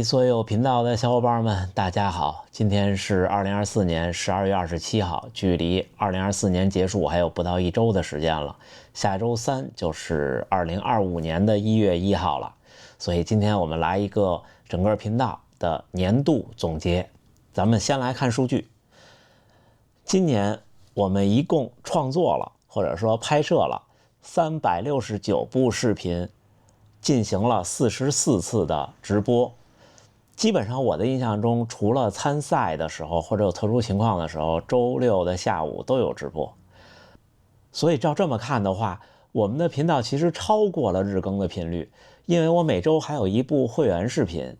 所有频道的小伙伴们，大家好！今天是2024年12月27号，距离2024年结束还有不到1周的时间了。下周三就是2025年的1月1号了，所以今天我们来一个整个频道的年度总结。咱们先来看数据，今年我们一共创作了，或者说拍摄了369部视频，进行了44次的直播。基本上我的印象中，除了参赛的时候或者有特殊情况的时候，周六的下午都有直播。所以照这么看的话，我们的频道其实超过了日更的频率，因为我每周还有一部会员视频，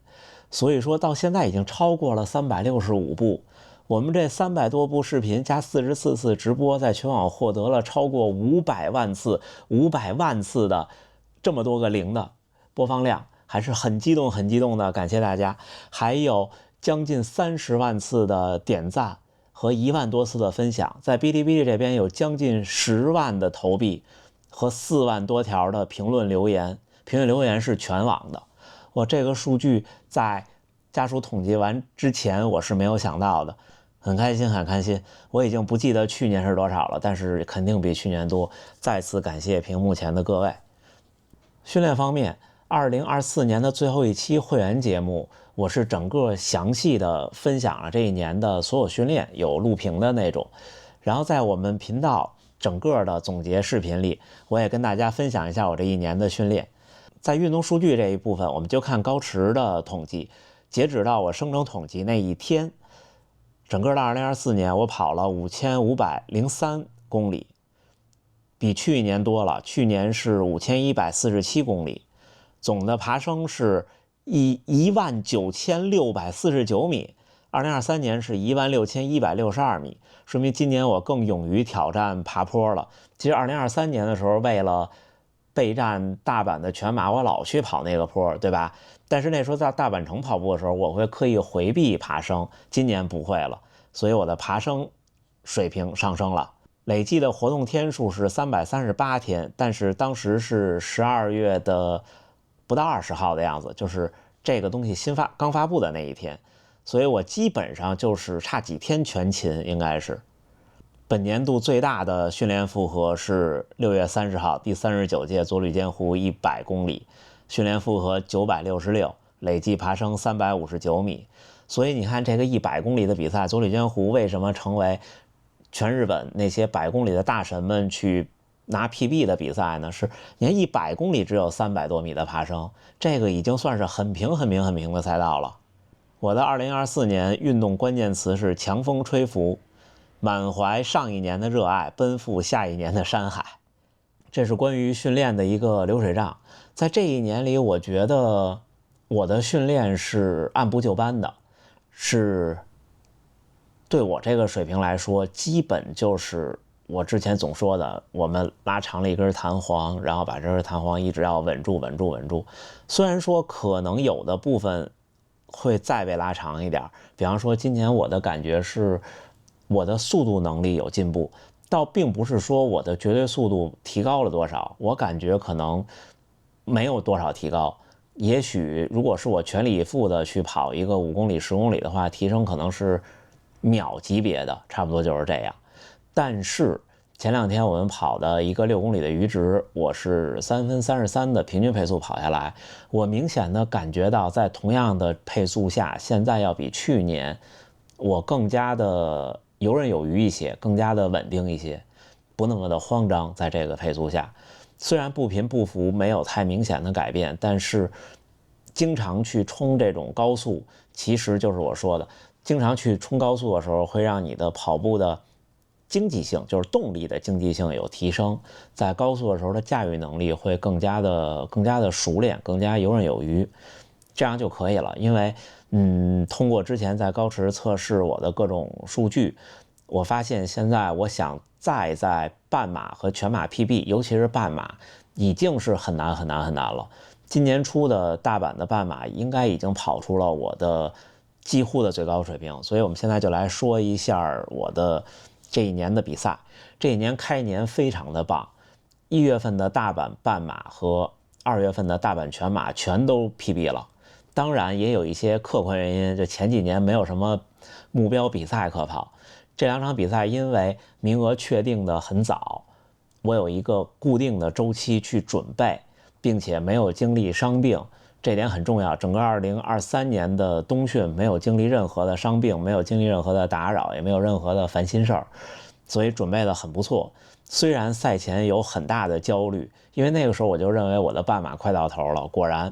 所以说到现在已经超过了365部。我们这300多部视频加44次直播，在全网获得了超过500万次的这么多个零的播放量。还是很激动的，感谢大家！还有将近30万次的点赞和1万多次的分享，在哔哩哔哩这边有将近10万的投币和4万多条的评论留言，评论留言是全网的。我这个数据在家属统计完之前我是没有想到的，很开心。我已经不记得去年是多少了，但是肯定比去年多。再次感谢屏幕前的各位。训练方面，2024年的最后一期会员节目，我是整个详细的分享了这一年的所有训练，有录屏的那种。然后在我们频道整个的总结视频里，我也跟大家分享一下我这一年的训练。在运动数据这一部分，我们就看高驰的统计，截止到我生成统计那一天，整个的2024年我跑了5503公里，比去年多了，去年是5147公里。总的爬升是19649米，2023年是16162米，说明今年我更勇于挑战爬坡了。其实2023年的时候，为了备战大阪的全马，我老去跑那个坡，对吧？但是那时候在大阪城跑步的时候，我会刻意回避爬升，今年不会了，所以我的爬升水平上升了。累计的活动天数是338天，但是当时是12月的不到20号的样子，就是这个东西刚发布的那一天，所以我基本上就是差几天全勤，应该是。本年度最大的训练负荷是6月30号第39届佐吕间湖100公里，训练负荷966，累计爬升359米。所以你看这个100公里的比赛，佐吕间湖为什么成为全日本那些100公里的大神们去拿 PB 的比赛呢？是你看100公里只有300多米的爬升，这个已经算是很平的赛道了。我的2024年运动关键词是强风吹拂，满怀上一年的热爱，奔赴下一年的山海。这是关于训练的一个流水账。在这一年里，我觉得我的训练是按部就班的，是对我这个水平来说，基本就是我之前总说的，我们拉长了一根弹簧，然后把这根弹簧一直要稳住。虽然说可能有的部分会再被拉长一点，比方说今年我的感觉是我的速度能力有进步，倒并不是说我的绝对速度提高了多少，我感觉可能没有多少提高。也许如果是我全力以赴的去跑一个5公里、10公里的话，提升可能是秒级别的，差不多就是这样。但是前2天我们跑的一个6公里的阈值，我是3分33的平均配速跑下来，我明显的感觉到在同样的配速下，现在要比去年我更加的游刃有余一些，更加的稳定一些，不那么的慌张。在这个配速下，虽然步频步幅没有太明显的改变，但是经常去冲这种高速，其实就是我说的，经常去冲高速的时候，会让你的跑步的经济性，就是动力的经济性有提升，在高速的时候的驾驭能力会更加的熟练，更加游刃有余，这样就可以了。因为通过之前在高驰测试我的各种数据，我发现现在我想再在半马和全马 PB， 尤其是半马，已经是很难了。今年初的大阪的半马应该已经跑出了我的几乎的最高水平，所以我们现在就来说一下我的这一年的比赛。这一年开年非常的棒，1月份的大阪半马和2月份的大阪全马全都 PB 了。当然也有一些客观原因，就前几年没有什么目标比赛可跑。这2场比赛因为名额确定的很早，我有一个固定的周期去准备，并且没有经历伤病，这点很重要。整个2023年的冬训没有经历任何的伤病，没有经历任何的打扰，也没有任何的烦心事儿，所以准备得很不错。虽然赛前有很大的焦虑，因为那个时候我就认为我的半马快到头了，果然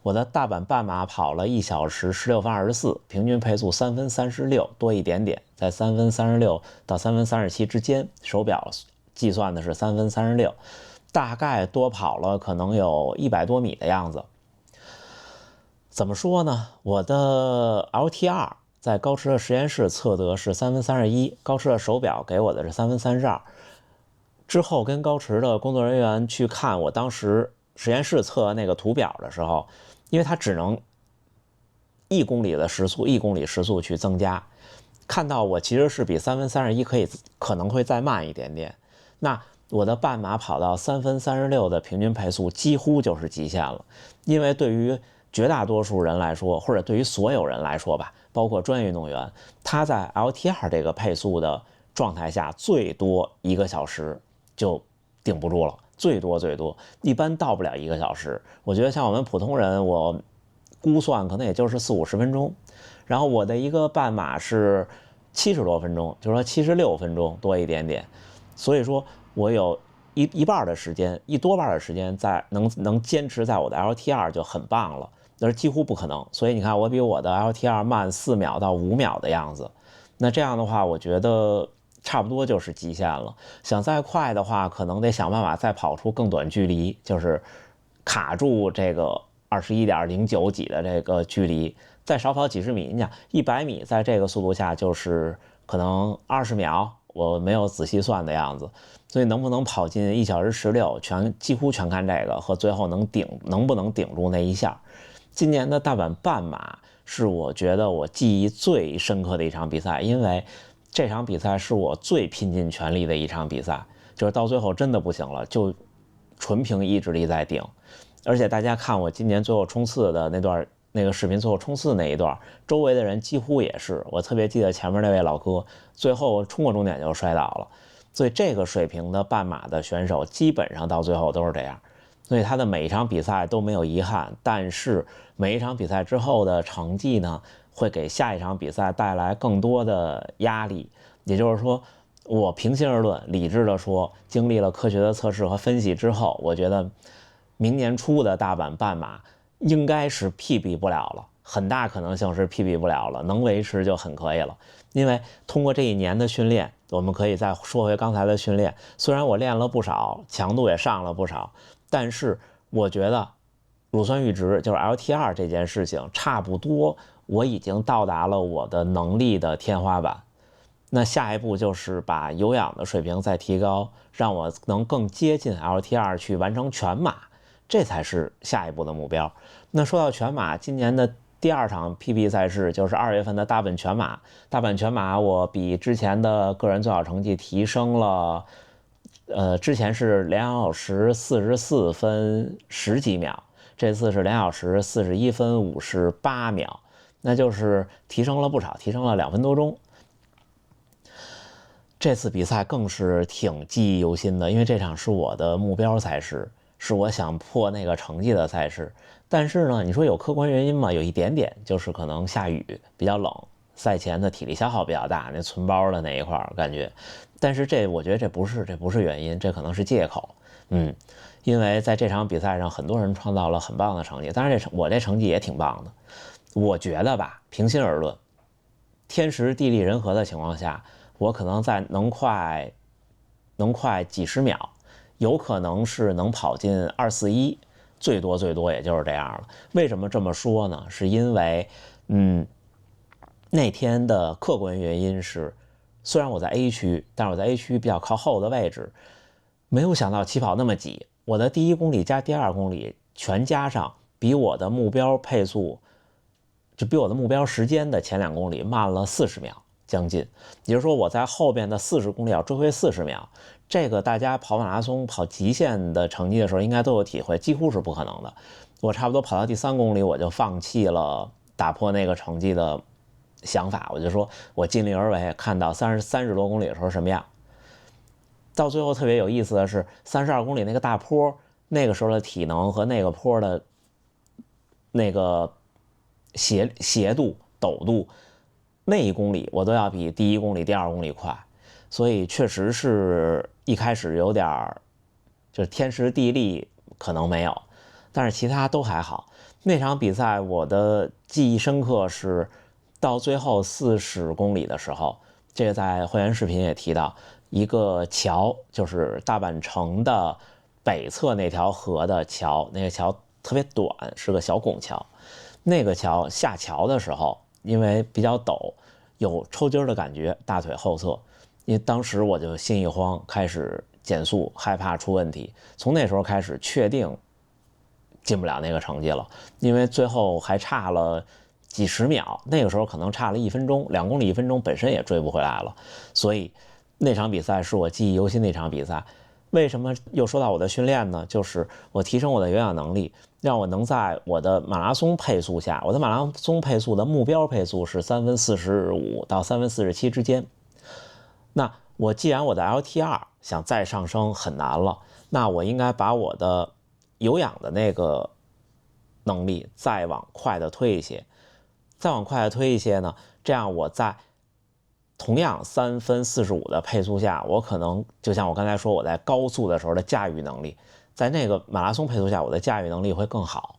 我的大阪半马跑了1小时16分24，平均配速3分36多一点点，在3分36到3分37之间，手表计算的是3分36，大概多跑了可能有100多米的样子。怎么说呢？我的 LTR 在高驰的实验室测得是3分31，高驰的手表给我的是3分32。之后跟高驰的工作人员去看我当时实验室测那个图表的时候，因为它只能1公里的时速1公里时速去增加，看到我其实是比3分31可能会再慢一点点。那我的半马跑到3分36的平均配速几乎就是极限了，因为对于绝大多数人来说，或者对于所有人来说吧，包括专业运动员，他在 LTR 这个配速的状态下，最多1个小时就顶不住了，最多一般到不了1个小时。我觉得像我们普通人，我估算可能也就是40-50分钟。然后我的一个半马是70多分钟，就是说76分钟多一点点。所以说我有一半的时间，多半的时间在能坚持在我的 LTR 就很棒了，而几乎不可能。所以你看，我比我的 LTR 慢4秒到5秒的样子。那这样的话，我觉得差不多就是极限了。想再快的话，可能得想办法再跑出更短距离，就是卡住这个21.09几的这个距离，再少跑几十米。你想100米在这个速度下就是可能20秒，我没有仔细算的样子。所以能不能跑进1小时16，几乎全看这个和最后能不能顶住那一下。今年的大阪半马是我觉得我记忆最深刻的一场比赛，因为这场比赛是我最拼尽全力的一场比赛，就是到最后真的不行了，就纯凭意志力在顶。而且大家看我今年最后冲刺的那个视频，最后冲刺那一段，周围的人几乎也是。我特别记得前面那位老哥，最后冲过终点就摔倒了。所以这个水平的半马的选手，基本上到最后都是这样。所以他的每一场比赛都没有遗憾，但是每一场比赛之后的成绩呢，会给下一场比赛带来更多的压力。也就是说，我平心而论，理智的说，经历了科学的测试和分析之后，我觉得明年初的大阪半马应该是 PB 不了了，很大可能性是 PB 不了了，能维持就很可以了。因为通过这一年的训练，我们可以再说回刚才的训练，虽然我练了不少，强度也上了不少，但是我觉得乳酸阈值就是 LTR 这件事情，差不多我已经到达了我的能力的天花板。那下一步就是把有氧的水平再提高，让我能更接近 LTR 去完成全马，这才是下一步的目标。那说到全马，今年的第2场 PB 赛事就是2月份的大阪全马。大阪全马我比之前的个人最好成绩提升了，之前是2小时44分10几秒，这次是2小时41分58秒，那就是提升了不少，提升了2分多钟。这次比赛更是挺记忆犹新的，因为这场是我的目标赛事，是我想破那个成绩的赛事。但是呢，你说有客观原因吗？有一点点，就是可能下雨比较冷，赛前的体力消耗比较大，那存包的那一块感觉。但是我觉得这不是原因，这可能是借口。因为在这场比赛上，很多人创造了很棒的成绩，当然我这成绩也挺棒的。我觉得吧，平心而论，天时地利人和的情况下，我可能在能快几十秒，有可能是能跑进241，最多也就是这样了。为什么这么说呢？是因为那天的客观原因是，虽然我在 A 区，但是我在 A 区比较靠后的位置，没有想到起跑那么挤。我的第1公里加第2公里全加上，比我的目标配速，就比我的目标时间的前2公里慢了40秒将近。也就是说，我在后边的40公里要追回40秒，这个大家跑马拉松跑极限的成绩的时候应该都有体会，几乎是不可能的。我差不多跑到第3公里，我就放弃了打破那个成绩的想法，我就说我尽力而为，看到30多公里的时候什么样。到最后特别有意思的是，32公里那个大坡，那个时候的体能和那个坡的那个斜度、陡度，那1公里我都要比第1公里、第2公里快，所以确实是一开始有点就是天时地利可能没有，但是其他都还好。那场比赛我的记忆深刻是到最后40公里的时候，这个在会员视频也提到，一个桥，就是大阪城的北侧那条河的桥，那个桥特别短，是个小拱桥。那个桥下桥的时候，因为比较陡，有抽筋的感觉，大腿后侧。因为当时我就心一慌，开始减速，害怕出问题。从那时候开始，确定进不了那个成绩了，因为最后还差了几十秒，那个时候可能差了1分钟，2公里1分钟本身也追不回来了。所以那场比赛是我记忆犹新的一场比赛。为什么又说到我的训练呢？就是我提升我的有氧能力，让我能在我的马拉松配速下，我的马拉松配速的目标配速是3分45到3分47之间。那我既然我的 LT2 想再上升很难了，那我应该把我的有氧的那个能力再往快的推一些，呢，这样我在同样3分45的配速下，我可能就像我刚才说，我在高速的时候的驾驭能力，在那个马拉松配速下，我的驾驭能力会更好。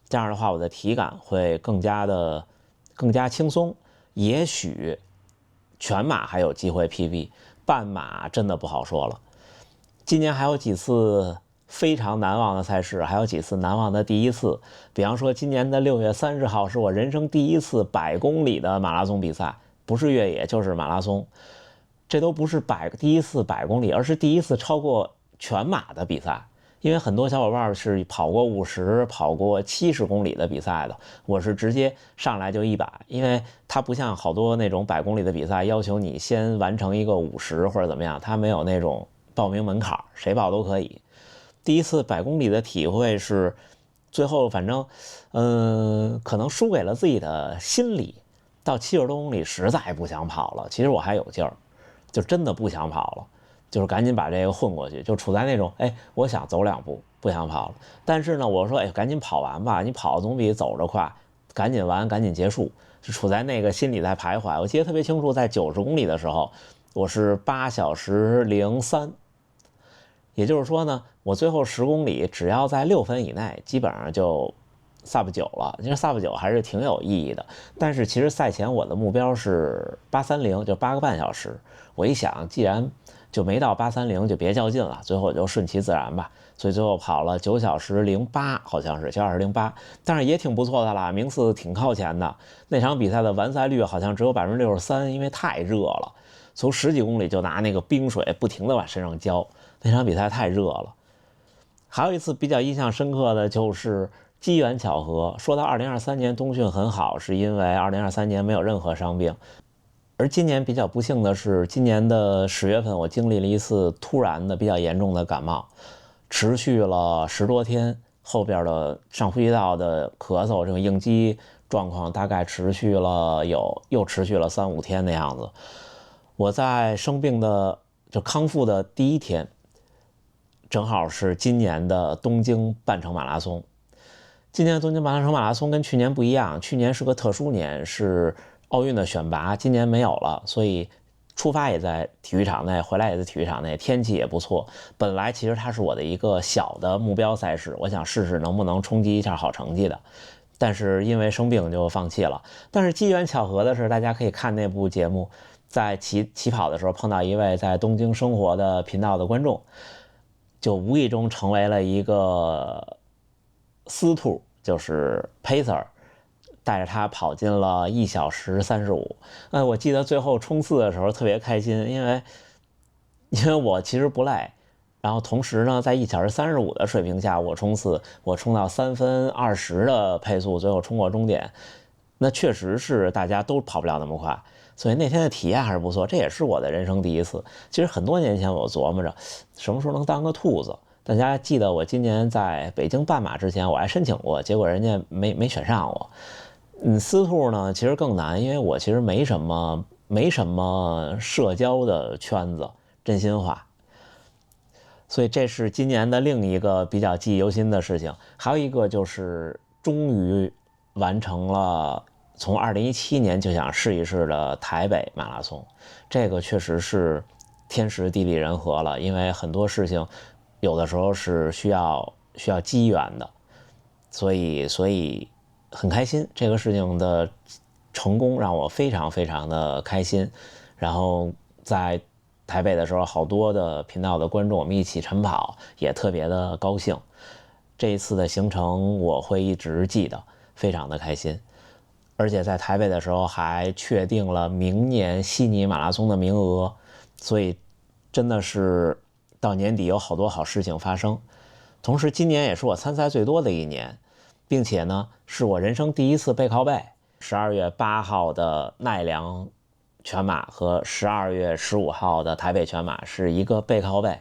这样的话，我的体感会更加轻松。也许全马还有机会 PB， 半马真的不好说了。今年还有几次非常难忘的赛事，还有几次难忘的第一次。比方说，今年的6月30号是我人生第一次100公里的马拉松比赛。不是越野就是马拉松，这都不是第一次100公里，而是第一次超过全马的比赛。因为很多小伙伴是跑过50、跑过70公里的比赛的，我是直接上来就100，因为它不像好多那种100公里的比赛要求你先完成一个50或者怎么样，它没有那种报名门槛，谁报都可以。第一次100公里的体会是，最后反正，可能输给了自己的心理。到70多公里实在不想跑了，其实我还有劲儿，就真的不想跑了，就是赶紧把这个混过去，就处在那种我想走2步，不想跑了。但是呢，我说赶紧跑完吧，你跑总比走着快，赶紧完，赶紧结束，就处在那个心里在徘徊。我记得特别清楚，在90公里的时候，我是8小时03，也就是说呢，我最后10公里只要在6分以内，基本上就sub 9了。其实sub 9还是挺有意义的，但是其实赛前我的目标是830，就8个半小时。我一想，既然就没到830，就别较劲了，最后我就顺其自然吧。所以最后跑了9小时08，好像是9小时08，但是也挺不错的啦，名次挺靠前的。那场比赛的完赛率好像只有63%，因为太热了，从10几公里就拿那个冰水不停地往身上浇，那场比赛太热了。还有一次比较印象深刻的就是机缘巧合，说到2023年冬训很好，是因为2023年没有任何伤病。而今年比较不幸的是，今年的10月份我经历了一次突然的比较严重的感冒，持续了10多天，后边的上呼吸道的咳嗽这种应激状况大概又持续了3、5天的样子。我在生病的就康复的第一天，正好是今年的东京半程马拉松。今年的东京半程马拉松跟去年不一样，去年是个特殊年，是奥运的选拔，今年没有了，所以出发也在体育场内，回来也在体育场内，天气也不错。本来其实它是我的一个小的目标赛事，我想试试能不能冲击一下好成绩的，但是因为生病就放弃了。但是机缘巧合的是，大家可以看那部节目，在起跑的时候碰到一位在东京生活的频道的观众，就无意中成为了一个司徒，就是 pacer， 带着他跑进了1小时35。我记得最后冲刺的时候特别开心，因为我其实不累，然后同时呢，在1小时35的水平下，我冲刺，我冲到3分20的配速，最后冲过终点，那确实是大家都跑不了那么快，所以那天的体验还是不错。这也是我的人生第一次。其实很多年前我琢磨着什么时候能当个兔子，大家记得我今年在北京半马之前，我还申请过，结果人家没选上我。私兔呢其实更难，因为我其实没什么社交的圈子，真心话。所以这是今年的另一个比较记忆犹新的事情。还有一个就是终于完成了从2017年就想试一试的台北马拉松，这个确实是天时地利人和了，因为很多事情有的时候是需要机缘的，所以很开心，这个事情的成功让我非常非常的开心。然后在台北的时候，好多的频道的观众我们一起晨跑，也特别的高兴。这一次的行程我会一直记得，非常的开心。而且在台北的时候还确定了明年悉尼马拉松的名额，所以真的是到年底有好多好事情发生。同时今年也是我参赛最多的一年，并且呢是我人生第一次背靠背。12月8号的奈良全马和12月15号的台北全马是一个背靠背。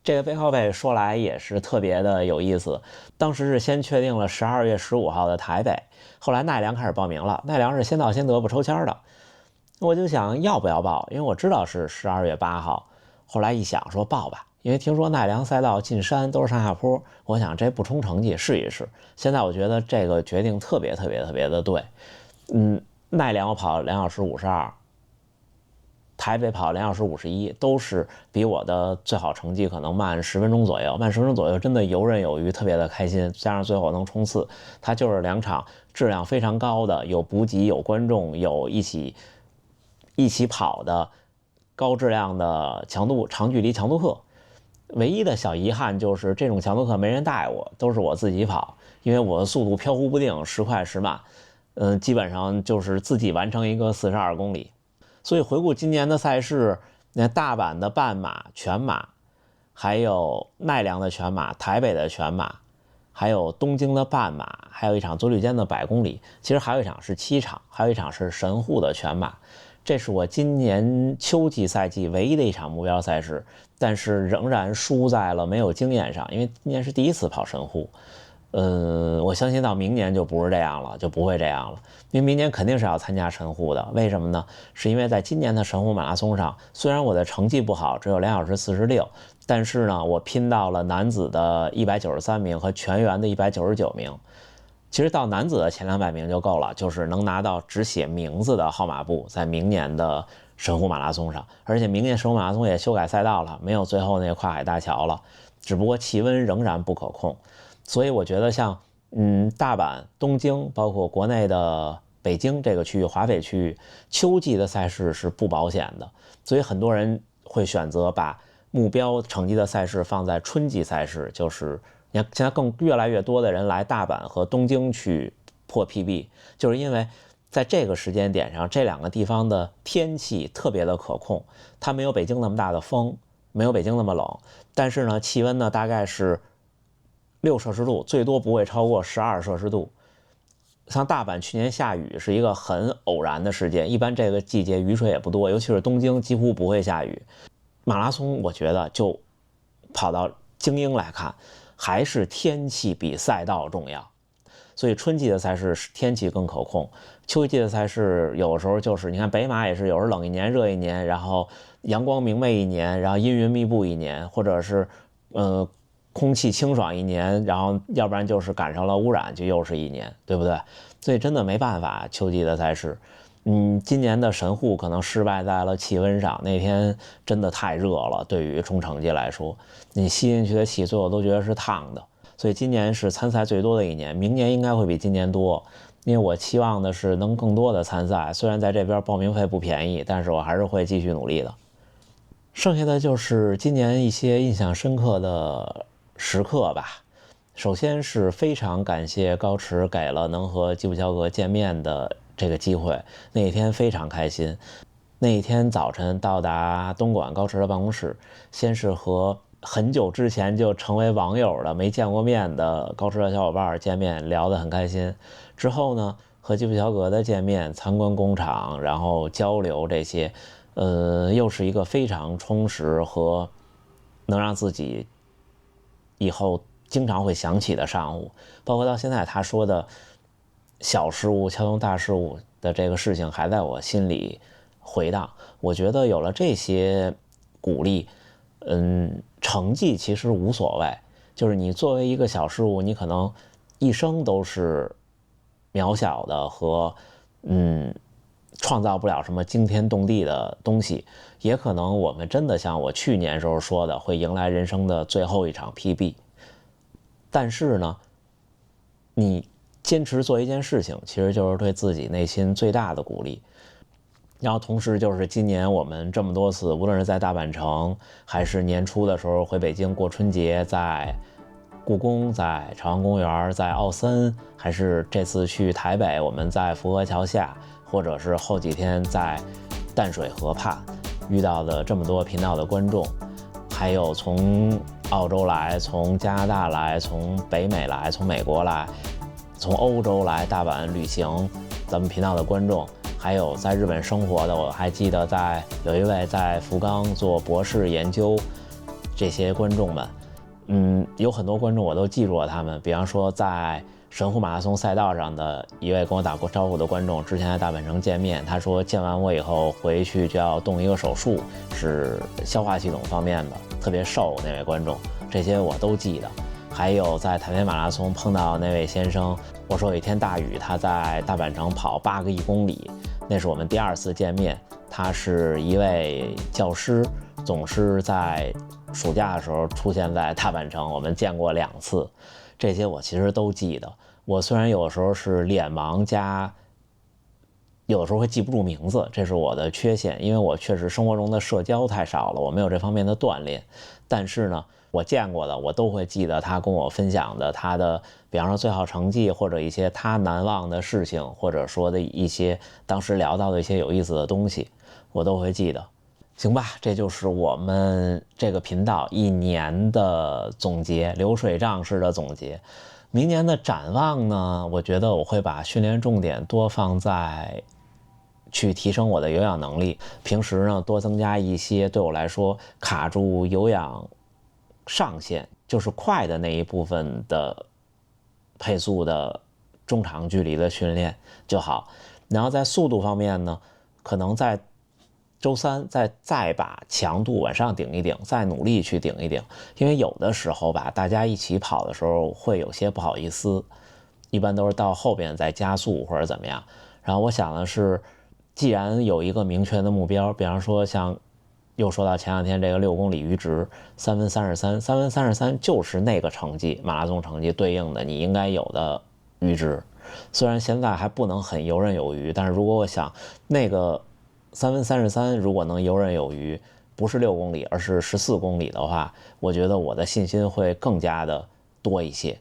这个背靠背说来也是特别的有意思，当时是先确定了12月15号的台北，后来奈良开始报名了，奈良是先到先得不抽签的，我就想要不要报，因为我知道是12月8号，后来一想说报吧，因为听说奈良赛道进山都是上下坡，我想这不冲成绩试一试。现在我觉得这个决定特别的对。奈良我跑2小时52，台北跑2小时51，都是比我的最好成绩可能慢10分钟左右，慢10分钟左右真的游刃有余，特别的开心。加上最后能冲刺，它就是2场质量非常高的，有补给，有观众，有一起跑的高质量的长距离强度课。唯一的小遗憾就是这种强度课没人带我，都是我自己跑，因为我的速度飘忽不定，时快时慢。基本上就是自己完成一个42公里。所以回顾今年的赛事，那大阪的半马、全马，还有奈良的全马、台北的全马，还有东京的半马，还有一场佐吕间的100公里，其实还有一场是7场，还有一场是神户的全马。这是我今年秋季赛季唯一的一场目标赛事，但是仍然输在了没有经验上，因为今年是第一次跑神户。我相信到明年就不是这样了，就不会这样了，因为明年肯定是要参加神户的。为什么呢？是因为在今年的神户马拉松上，虽然我的成绩不好，只有2小时46，但是呢，我拼到了男子的193名和全员的199名。其实到男子的前200名就够了，就是能拿到只写名字的号码布，在明年的神户马拉松上。而且明年神户马拉松也修改赛道了，没有最后那个跨海大桥了，只不过气温仍然不可控。所以我觉得像大阪、东京，包括国内的北京这个区域、华北区域，秋季的赛事是不保险的，所以很多人会选择把目标成绩的赛事放在春季赛事，就是你看现在越来越多的人来大阪和东京去破 PB， 就是因为在这个时间点上，这2个地方的天气特别的可控，它没有北京那么大的风，没有北京那么冷，但是呢，气温呢大概是6摄氏度，最多不会超过12摄氏度。像大阪去年下雨是一个很偶然的事件，一般这个季节雨水也不多，尤其是东京几乎不会下雨。马拉松我觉得就跑到精英来看，还是天气比赛道重要。所以春季的赛事天气更可控，秋季的赛事有时候就是你看北马也是有时候冷一年热一年，然后阳光明媚一年，然后阴云密布一年，或者是空气清爽一年，然后要不然就是赶上了污染，就又是一年，对不对？所以真的没办法，秋季的赛事，今年的神户可能失败在了气温上，那天真的太热了，对于冲成绩来说，你吸进去的气最后都觉得是烫的。所以今年是参赛最多的一年，明年应该会比今年多，因为我期望的是能更多的参赛，虽然在这边报名费不便宜，但是我还是会继续努力的。剩下的就是今年一些印象深刻的时刻吧。首先是非常感谢高驰给了能和基普乔格见面的这个机会，那一天非常开心。那一天早晨到达东莞高驰的办公室，先是和很久之前就成为网友的没见过面的高驰的小伙伴见面，聊得很开心。之后呢，和基普乔格的见面、参观工厂，然后交流这些，又是一个非常充实和能让自己以后经常会想起的上午，包括到现在他说的小事物撬动大事物的这个事情还在我心里回荡。我觉得有了这些鼓励，成绩其实无所谓，就是你作为一个小事物，你可能一生都是渺小的和创造不了什么惊天动地的东西，也可能我们真的像我去年时候说的，会迎来人生的最后一场 PB。但是呢，你坚持做一件事情，其实就是对自己内心最大的鼓励。然后同时就是今年我们这么多次，无论是在大阪城，还是年初的时候回北京过春节，在故宫、在朝阳公园、在奥森，还是这次去台北，我们在福和桥下，或者是后几天在淡水河畔遇到的这么多频道的观众，还有从澳洲来、从加拿大来、从北美来、从美国来、从欧洲来大阪旅行咱们频道的观众，还有在日本生活的，我还记得有一位在福冈做博士研究，这些观众们，有很多观众我都记住了他们，比方说在神户马拉松赛道上的一位跟我打过招呼的观众，之前在大阪城见面，他说见完我以后回去就要动一个手术，是消化系统方面的，特别瘦那位观众，这些我都记得。还有在台北马拉松碰到那位先生，我说有一天大雨，他在大阪城跑8个1公里，那是我们第2次见面。他是一位教师，总是在暑假的时候出现在大阪城，我们见过2次，这些我其实都记得。我虽然有的时候是脸盲加有的时候会记不住名字，这是我的缺陷，因为我确实生活中的社交太少了，我没有这方面的锻炼。但是呢，我见过的我都会记得他跟我分享的他的，比方说最好成绩，或者一些他难忘的事情，或者说的一些当时聊到的一些有意思的东西，我都会记得。行吧，这就是我们这个频道1年的总结，流水账式的总结。明年的展望呢，我觉得我会把训练重点多放在去提升我的有氧能力，平时呢多增加一些对我来说卡住有氧上限，就是快的那一部分的配速的中长距离的训练就好。然后在速度方面呢，可能在周3再把强度往上顶一顶，再努力去顶一顶，因为有的时候吧，大家一起跑的时候会有些不好意思，一般都是到后边再加速或者怎么样。然后我想的是，既然有一个明确的目标，比方说像又说到前2天这个6公里阈值3分33，3分33就是那个成绩，马拉松成绩对应的你应该有的阈值。虽然现在还不能很游刃有余，但是如果我想那个3分33如果能游刃有余，不是6公里而是14公里的话，我觉得我的信心会更加的多一些。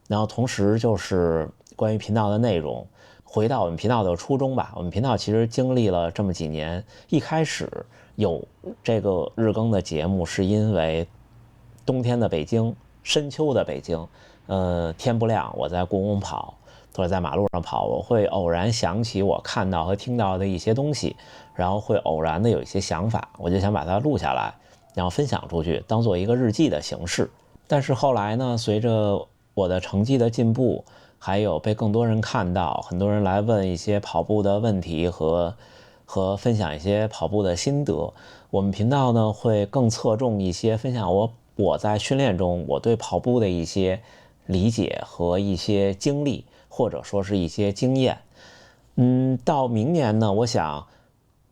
然后同时就是关于频道的内容，回到我们频道的初衷吧。我们频道其实经历了这么几年，一开始有这个日更的节目是因为冬天的北京，深秋的北京，天不亮我在故宫跑或者在马路上跑，我会偶然想起我看到和听到的一些东西，然后会偶然的有一些想法，我就想把它录下来，然后分享出去，当做一个日记的形式。但是后来呢，随着我的成绩的进步，还有被更多人看到，很多人来问一些跑步的问题和分享一些跑步的心得，我们频道呢会更侧重一些分享我在训练中我对跑步的一些理解和一些经历，或者说是一些经验。到明年呢，我想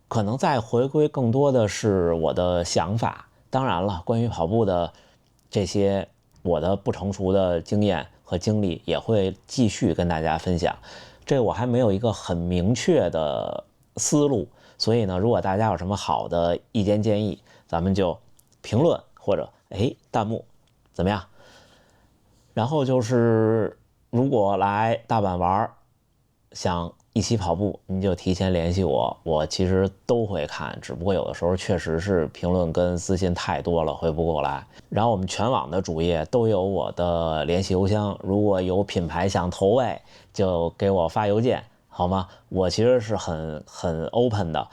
可能再回归更多的是我的想法。当然了，关于跑步的这些我的不成熟的经验和经历也会继续跟大家分享。这个我还没有一个很明确的思路，所以呢，如果大家有什么好的意见建议，咱们就评论或者弹幕怎么样？然后就是如果来大阪玩，想一起跑步，你就提前联系我，我其实都会看，只不过有的时候确实是评论跟私信太多了，回不过来。然后我们全网的主页都有我的联系邮箱，如果有品牌想投喂，就给我发邮件，好吗？我其实是很 open 的。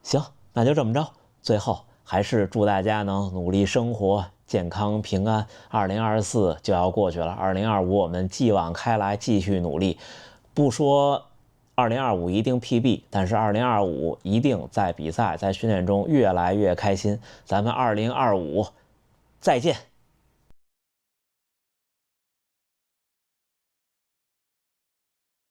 行，那就这么着。最后还是祝大家能努力生活，健康平安。2024就要过去了，2025我们继往开来，继续努力。不说2025一定 PB，但是2025一定在比赛、在训练中越来越开心。咱们2025再见。